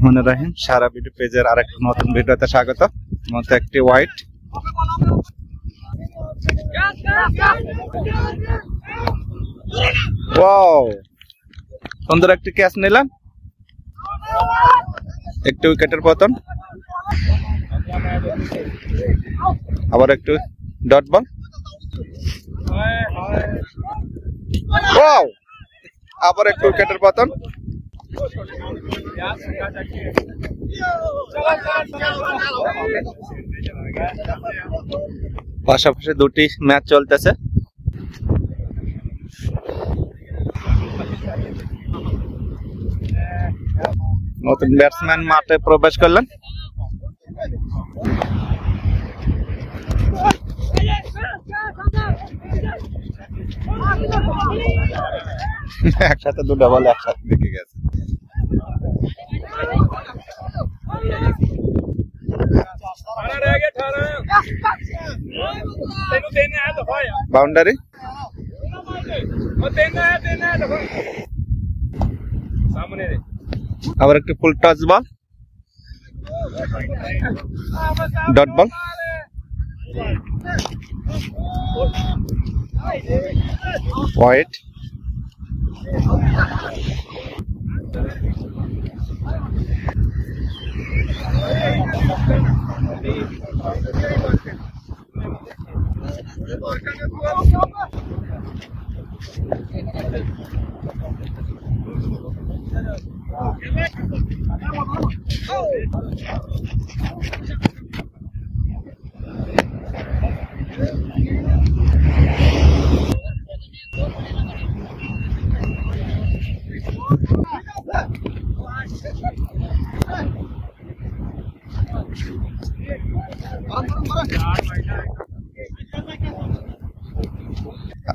বিসমিল্লাহির সারা ভিডিও পেজের আরেকটা নতুন ভিডিওতে স্বাগত। মধ্যে একটি হোয়াইট ওয়াও, সুন্দর একটি ক্যাচ নিলাম, একটু উইকেটের পতন, আবার একটু ডট বল, ওয়াও, আবার একটু উইকেটের পতন। পাশাপাশি দুটি ম্যাচ চলতেছে। নতুন ব্যাটসম্যান মাঠে প্রবেশ করলেন। একসাথে দুটো বল একসাথে দেখে গেছে। বাউন্ডারি, আবার একটু ফুল টাচ বল, ডট বল, হোয়াইট,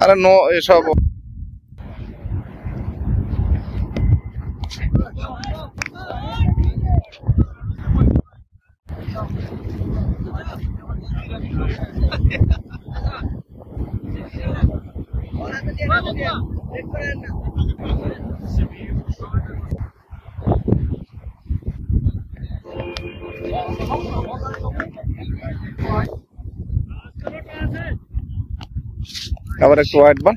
আরে নো এসব আবার একটু হোয়াইট বল,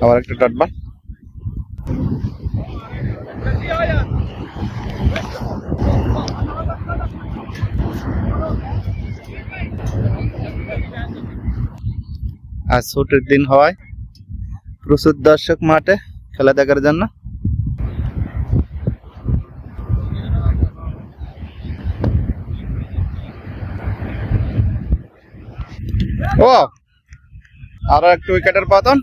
আবার একটু ডট বল, আজ ছুটির দিন হওয়ায় প্রচুর দর্শক মাঠে খেলা দেখার জন্য। ও আরো একটু উইকেটের পতন।